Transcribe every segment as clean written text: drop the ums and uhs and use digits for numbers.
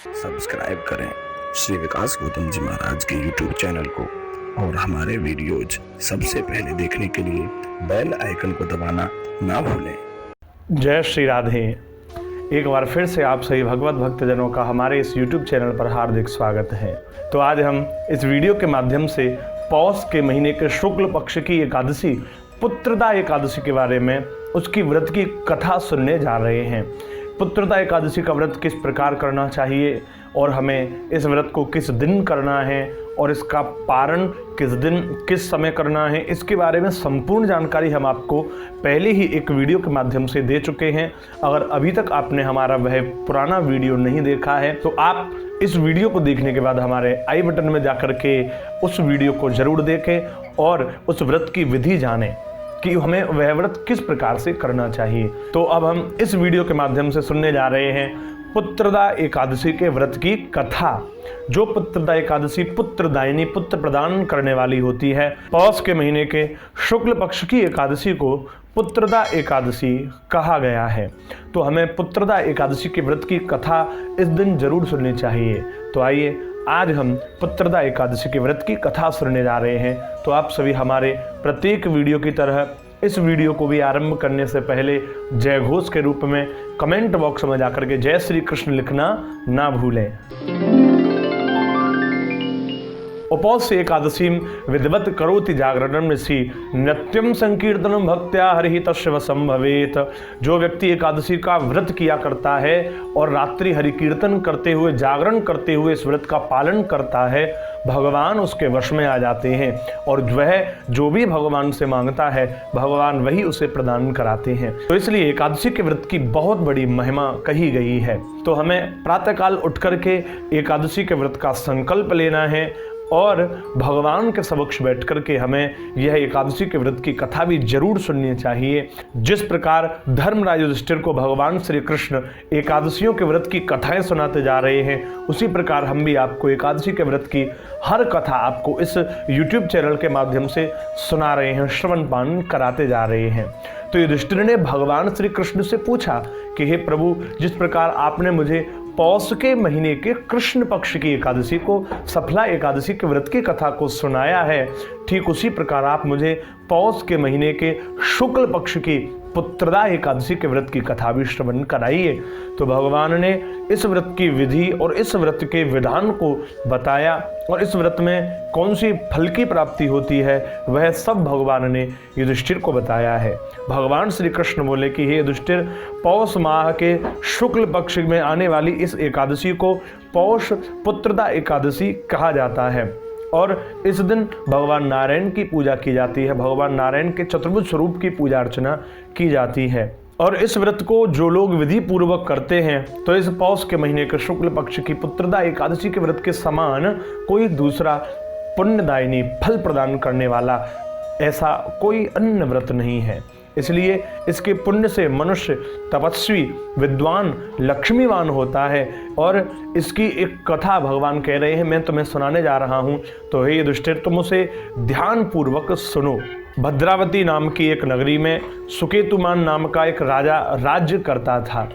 Subscribe करें श्री विकास गौतम जी महाराज के YouTube channel को और हमारे वीडियोज सबसे पहले देखने के लिए बेल आइकन को दबाना ना भूलें। जय श्री राधे। एक बार फिर से आप सभी भगवत भक्तजनों का हमारे इस YouTube चैनल पर हार्दिक स्वागत है। तो आज हम इस वीडियो के माध्यम से पौष के महीने के शुक्ल पक्ष की एकादशी पुत्रदा एकादशी के बारे में उसकी व्रत की कथा सुनने जा रहे हैं। पुत्रदा एकादशी का व्रत किस प्रकार करना चाहिए और हमें इस व्रत को किस दिन करना है और इसका पारण किस दिन किस समय करना है, इसके बारे में संपूर्ण जानकारी हम आपको पहले ही एक वीडियो के माध्यम से दे चुके हैं। अगर अभी तक आपने हमारा वह पुराना वीडियो नहीं देखा है तो आप इस वीडियो को देखने के बाद हमारे आई बटन में जाकर के उस वीडियो को ज़रूर देखें और उस व्रत की विधि जानें कि हमें वह व्रत किस प्रकार से करना चाहिए। तो अब हम इस वीडियो के माध्यम से सुनने जा रहे हैं पुत्रदा एकादशी के व्रत की कथा। जो पुत्रदा एकादशी पुत्रदायिनी पुत्र प्रदान करने वाली होती है, पौष के महीने के शुक्ल पक्ष की एकादशी को पुत्रदा एकादशी कहा गया है। तो हमें पुत्रदा एकादशी के व्रत की कथा इस दिन जरूर सुननी चाहिए। तो आइए आज हम पुत्रदा एकादशी के व्रत की कथा सुनने जा रहे हैं। तो आप सभी हमारे प्रत्येक वीडियो की तरह इस वीडियो को भी आरंभ करने से पहले जय घोष के रूप में कमेंट बॉक्स में जाकर के जय श्री कृष्ण लिखना ना भूलें। उपौष एकादशी विधिवत करोति जागरणम ऋषि नित्यम संकीर्तनम भक्त्या हरि तस्य वशं भवेत। जो व्यक्ति एकादशी का व्रत किया करता है और रात्रि हरि कीर्तन करते हुए जागरण करते हुए इस व्रत का पालन करता है, भगवान उसके वश में आ जाते हैं और वह जो भी भगवान से मांगता है भगवान वही उसे प्रदान कराते हैं। तो इसलिए एकादशी के व्रत की बहुत बड़ी महिमा कही गई है। तो हमें प्रातःकाल उठ करके एकादशी के व्रत का संकल्प लेना है और भगवान के समक्ष बैठ करके हमें यह एकादशी के व्रत की कथा भी जरूर सुननी चाहिए। जिस प्रकार धर्मराज युधिष्ठिर को भगवान श्री कृष्ण एकादशियों के व्रत की कथाएं सुनाते जा रहे हैं, उसी प्रकार हम भी आपको एकादशी के व्रत की हर कथा आपको इस YouTube चैनल के माध्यम से सुना रहे हैं, श्रवण पान कराते जा रहे हैं। तो युधिष्ठिर ने भगवान श्री कृष्ण से पूछा कि हे प्रभु, जिस प्रकार आपने मुझे पौष के महीने के कृष्ण पक्ष की एकादशी को सफला एकादशी के व्रत की कथा को सुनाया है, ठीक उसी प्रकार आप मुझे पौष के महीने के शुक्ल पक्ष की पुत्रदा एकादशी के व्रत की कथा भी श्रवण कराइए। तो भगवान ने इस व्रत की विधि और इस व्रत के विधान को बताया और इस व्रत में कौन सी फल की प्राप्ति होती है वह सब भगवान ने युधिष्ठिर को बताया है। भगवान श्री कृष्ण बोले कि हे युधिष्ठिर, पौष माह के शुक्ल पक्ष में आने वाली इस एकादशी को पौष पुत्रदा एकादशी कहा जाता है और इस दिन भगवान नारायण की पूजा की जाती है। भगवान नारायण के चतुर्भुज स्वरूप की पूजा अर्चना की जाती है और इस व्रत को जो लोग विधि पूर्वक करते हैं तो इस पौष के महीने के शुक्ल पक्ष की पुत्रदा एकादशी के व्रत के समान कोई दूसरा पुण्यदायिनी फल प्रदान करने वाला ऐसा कोई अन्य व्रत नहीं है। इसलिए इसके पुण्य से मनुष्य तपस्वी विद्वान लक्ष्मीवान होता है और इसकी एक कथा भगवान कह रहे हैं, मैं तुम्हें सुनाने जा रहा हूँ। तो हे युधिष्ठिर, तुम उसे ध्यान पूर्वक सुनो। भद्रावती नाम की एक नगरी में सुकेतुमान नाम का एक राजा राज्य करता था।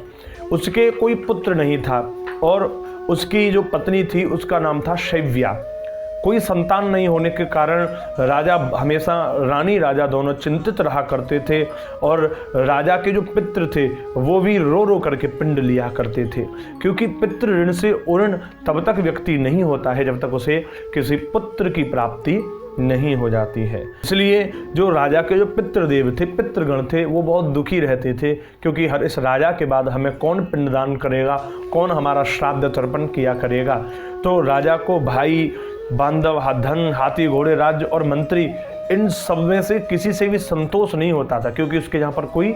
उसके कोई पुत्र नहीं था और उसकी जो पत्नी थी उसका नाम था शैव्या। कोई संतान नहीं होने के कारण राजा हमेशा रानी राजा दोनों चिंतित रहा करते थे और राजा के जो पितृ थे वो भी रो रो करके पिंड लिया करते थे, क्योंकि पितृ ऋण से ऋण तब तक व्यक्ति नहीं होता है जब तक उसे किसी पुत्र की प्राप्ति नहीं हो जाती है। इसलिए जो राजा के जो पितृदेव थे, पितृगण थे, वो बहुत दुखी रहते थे, क्योंकि हर इस राजा के बाद हमें कौन पिंडदान करेगा, कौन हमारा श्राद्ध तर्पण किया करेगा। तो राजा को भाई बांधव धन हाथी घोड़े राज्य और मंत्री इन सब में से किसी से भी संतोष नहीं होता था, क्योंकि उसके यहाँ पर कोई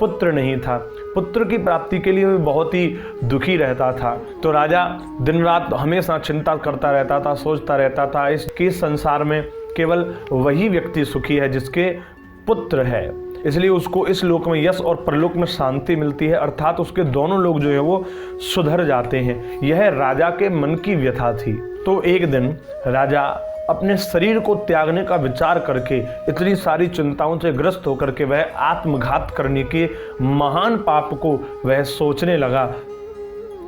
पुत्र नहीं था। पुत्र की प्राप्ति के लिए वो बहुत ही दुखी रहता था। तो राजा दिन रात हमेशा चिंता करता रहता था, सोचता रहता था इसके संसार में केवल वही व्यक्ति सुखी है जिसके पुत्र है, इसलिए उसको इस लोक में यश और परलोक में शांति मिलती है, अर्थात उसके दोनों लोग जो है वो सुधर जाते हैं। यह राजा के मन की व्यथा थी। तो एक दिन राजा अपने शरीर को त्यागने का विचार करके इतनी सारी चिंताओं से ग्रस्त होकर के वह आत्मघात करने के महान पाप को वह सोचने लगा।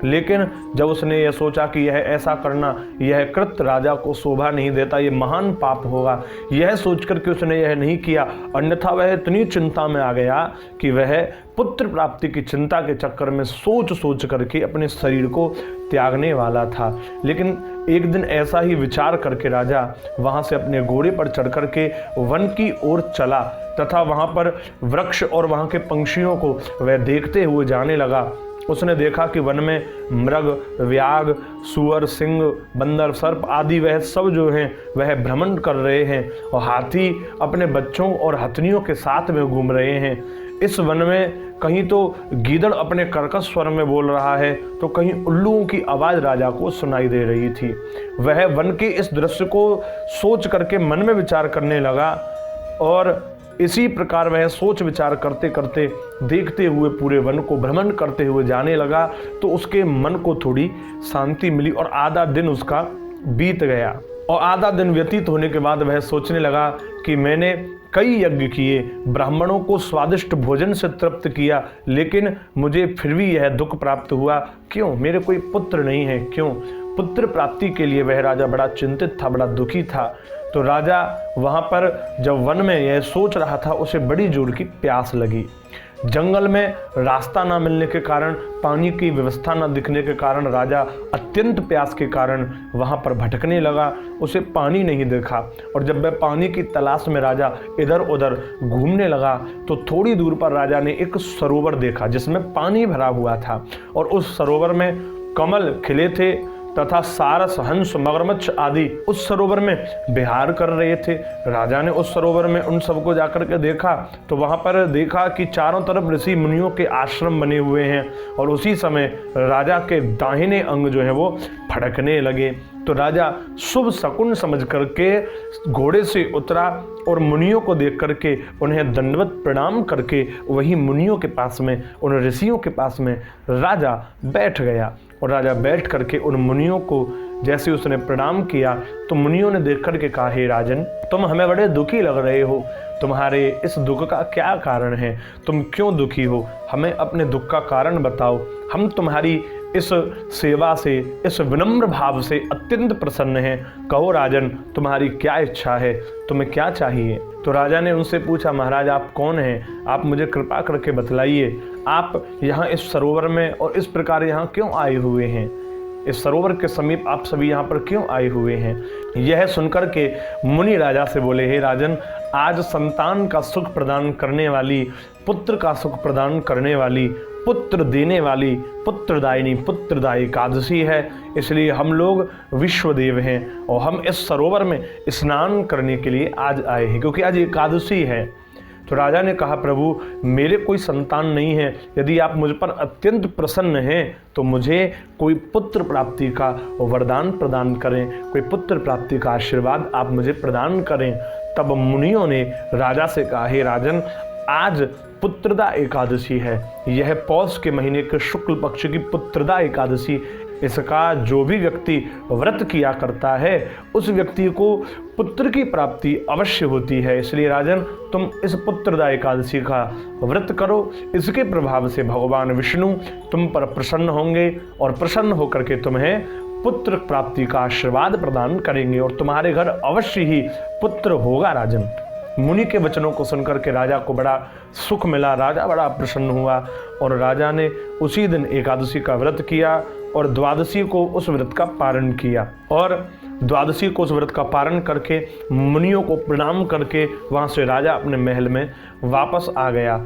लेकिन जब उसने यह सोचा कि यह ऐसा करना, यह कृत्य राजा को शोभा नहीं देता, ये महान पाप होगा, यह सोचकर के उसने यह नहीं किया। अन्यथा वह इतनी चिंता में आ गया कि वह पुत्र प्राप्ति की चिंता के चक्कर में सोच सोच करके अपने शरीर को त्यागने वाला था। लेकिन एक दिन ऐसा ही विचार करके राजा वहाँ से अपने घोड़े पर चढ़ करके वन की ओर चला तथा वहाँ पर वृक्ष और वहाँ के पंछियों को वह देखते हुए जाने लगा। उसने देखा कि वन में मृग, व्याघ, सुअर, सिंह, बंदर, सर्प आदि वह सब जो हैं वह भ्रमण कर रहे हैं और हाथी अपने बच्चों और हथनियों के साथ में घूम रहे हैं। इस वन में कहीं तो गीदड़ अपने कर्कश स्वर में बोल रहा है तो कहीं उल्लुओं की आवाज़ राजा को सुनाई दे रही थी। वह वन के इस दृश्य को सोच करके मन में विचार करने लगा और इसी प्रकार वह सोच विचार करते करते देखते हुए पूरे वन को भ्रमण करते हुए जाने लगा। तो उसके मन को थोड़ी शांति मिली और आधा दिन उसका बीत गया। और आधा दिन व्यतीत होने के बाद वह सोचने लगा कि मैंने कई यज्ञ किए, ब्राह्मणों को स्वादिष्ट भोजन से तृप्त किया, लेकिन मुझे फिर भी यह दुख प्राप्त हुआ। क्यों? मेरे कोई पुत्र नहीं है। क्यों? पुत्र प्राप्ति के लिए वह राजा बड़ा चिंतित था, बड़ा दुखी था। तो राजा वहाँ पर जब वन में यह सोच रहा था, उसे बड़ी जोर की प्यास लगी। जंगल में रास्ता ना मिलने के कारण, पानी की व्यवस्था न दिखने के कारण राजा अत्यंत प्यास के कारण वहाँ पर भटकने लगा। उसे पानी नहीं देखा और जब वह पानी की तलाश में राजा इधर उधर घूमने लगा तो थोड़ी दूर पर राजा ने एक सरोवर देखा जिसमें पानी भरा हुआ था और उस सरोवर में कमल खिले थे तथा सारस, हंस, मगरमच्छ आदि उस सरोवर में विहार कर रहे थे। राजा ने उस सरोवर में उन सबको जाकर के देखा तो वहाँ पर देखा कि चारों तरफ ऋषि मुनियों के आश्रम बने हुए हैं और उसी समय राजा के दाहिने अंग जो है वो फड़कने लगे। तो राजा शुभ शकुन समझ करके घोड़े से उतरा और मुनियों को देख करके उन्हें दंडवत प्रणाम करके वही मुनियों के पास में, उन ऋषियों के पास में राजा बैठ गया। और राजा बैठ करके उन मुनियों को जैसे उसने प्रणाम किया तो मुनियों ने देख करके कहा, हे राजन, तुम हमें बड़े दुखी लग रहे हो, तुम्हारे इस दुख का क्या कारण है? तुम क्यों दुखी हो? हमें अपने दुख का कारण बताओ। हम तुम्हारी इस सेवा से, इस विनम्र भाव से अत्यंत प्रसन्न हैं। कहो राजन, तुम्हारी क्या इच्छा है? तुम्हें क्या चाहिए? तो राजा ने उनसे पूछा, महाराज आप कौन हैं? आप मुझे कृपा करके बतलाइए, आप यहाँ इस सरोवर में और इस प्रकार यहाँ क्यों आए हुए हैं? इस सरोवर के समीप आप सभी यहाँ पर क्यों आए हुए हैं? यह सुनकर के मुनि राजा से बोले, हे राजन, आज संतान का सुख प्रदान करने वाली, पुत्र का सुख प्रदान करने वाली, पुत्र देने वाली, पुत्रदायिनी, पुत्रदायी एकादशी है। इसलिए हम लोग विश्वदेव हैं और हम इस सरोवर में स्नान करने के लिए आज आए हैं क्योंकि आज एकादशी है। तो राजा ने कहा, प्रभु मेरे कोई संतान नहीं है, यदि आप मुझ पर अत्यंत प्रसन्न हैं तो मुझे कोई पुत्र प्राप्ति का वरदान प्रदान करें, कोई पुत्र प्राप्ति का आशीर्वाद आप मुझे प्रदान करें। तब मुनियों ने राजा से कहा, हे राजन, आज पुत्रदा एकादशी है। यह पौष के महीने के शुक्ल पक्ष की पुत्रदा एकादशी, इसका जो भी व्यक्ति व्रत किया करता है उस व्यक्ति को पुत्र की प्राप्ति अवश्य होती है। इसलिए राजन, तुम इस पुत्रदा एकादशी का व्रत करो। इसके प्रभाव से भगवान विष्णु तुम पर प्रसन्न होंगे और प्रसन्न होकर के तुम्हें पुत्र प्राप्ति का आशीर्वाद प्रदान करेंगे और तुम्हारे घर अवश्य ही पुत्र होगा। राजन, मुनि के वचनों को सुनकर के राजा को बड़ा सुख मिला, राजा बड़ा प्रसन्न हुआ और राजा ने उसी दिन एकादशी का व्रत किया और द्वादशी को उस व्रत का पारण किया। और द्वादशी को उस व्रत का पारण करके मुनियों को प्रणाम करके वहाँ से राजा अपने महल में वापस आ गया।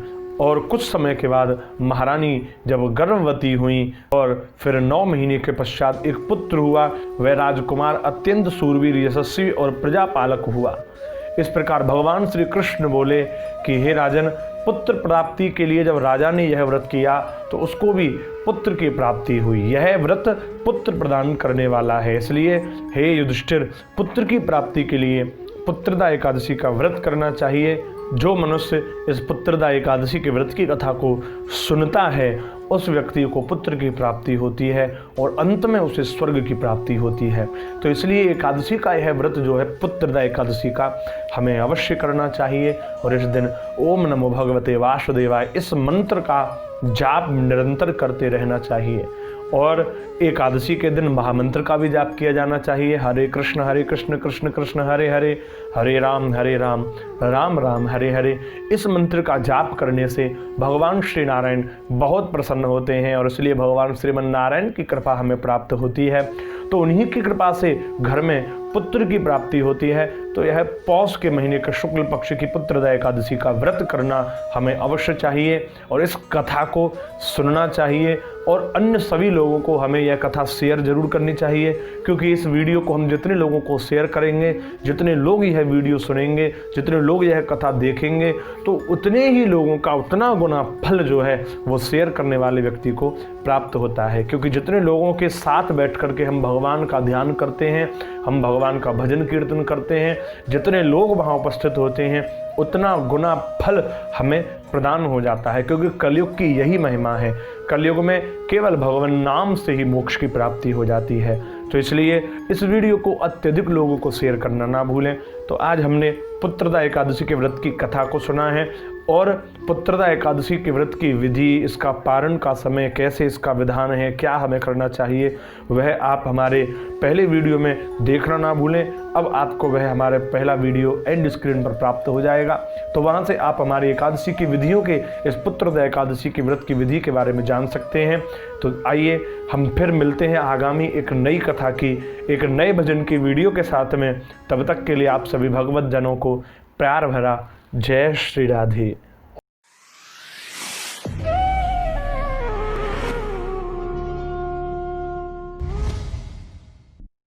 और कुछ समय के बाद महारानी जब गर्भवती हुई और फिर 9 महीने के पश्चात एक पुत्र हुआ, वह राजकुमार अत्यंत सूरवीर, यशस्वी और प्रजापालक हुआ। इस प्रकार भगवान श्री कृष्ण बोले कि हे राजन, पुत्र प्राप्ति के लिए जब राजा ने यह व्रत किया तो उसको भी पुत्र की प्राप्ति हुई। यह व्रत पुत्र प्रदान करने वाला है। इसलिए हे युधिष्ठिर, पुत्र की प्राप्ति के लिए पुत्रदा एकादशी का व्रत करना चाहिए। जो मनुष्य इस पुत्रदा एकादशी के व्रत की कथा को सुनता है उस व्यक्ति को पुत्र की प्राप्ति होती है और अंत में उसे स्वर्ग की प्राप्ति होती है। तो इसलिए एकादशी का यह व्रत जो है पुत्रदा एकादशी का हमें अवश्य करना चाहिए और इस दिन ओम नमो भगवते वासुदेवाय इस मंत्र का जाप निरंतर करते रहना चाहिए। और एकादशी के दिन महामंत्र का भी जाप किया जाना चाहिए। हरे कृष्ण कृष्ण कृष्ण हरे हरे, हरे राम राम राम हरे हरे। इस मंत्र का जाप करने से भगवान श्री नारायण बहुत प्रसन्न होते हैं और इसलिए भगवान श्रीमन नारायण की कृपा हमें प्राप्त होती है। तो उन्हीं की कृपा से घर में पुत्र की प्राप्ति होती है। तो यह पौष के महीने के शुक्ल पक्ष की पुत्रदा एकादशी का व्रत करना हमें अवश्य चाहिए और इस कथा को सुनना चाहिए और अन्य सभी लोगों को हमें यह कथा शेयर जरूर करनी चाहिए, क्योंकि इस वीडियो को हम जितने लोगों को शेयर करेंगे, जितने लोग यह वीडियो सुनेंगे, जितने लोग यह कथा देखेंगे, तो उतने ही लोगों का उतना गुना फल जो है वो शेयर करने वाले व्यक्ति को प्राप्त होता है। क्योंकि जितने लोगों के साथ बैठ करके हम भगवान का ध्यान करते हैं, हम भगवान का भजन कीर्तन करते हैं, जितने लोग वहाँ उपस्थित होते हैं, उतना गुना फल हमें प्रदान हो जाता है। क्योंकि कलयुग की यही महिमा है, कलयुग में केवल भगवान नाम से ही मोक्ष की प्राप्ति हो जाती है। तो इसलिए इस वीडियो को अत्यधिक लोगों को शेयर करना ना भूलें। तो आज हमने पुत्रदा एकादशी के व्रत की कथा को सुना है और पुत्रदा एकादशी के व्रत की विधि, इसका पारण का समय, कैसे इसका विधान है, क्या हमें करना चाहिए, वह आप हमारे पहले वीडियो में देखना ना भूलें। अब आपको वह हमारे पहला वीडियो एंड स्क्रीन पर प्राप्त हो जाएगा, तो वहां से आप हमारी एकादशी की विधियों के, इस पुत्रदा एकादशी की व्रत की विधि के बारे में जान सकते हैं। तो आइए हम फिर मिलते हैं आगामी एक नई कथा की, एक नए भजन की वीडियो के साथ में। तब तक के लिए आप सभी भगवत जनों को प्यार भरा जय श्री राधे।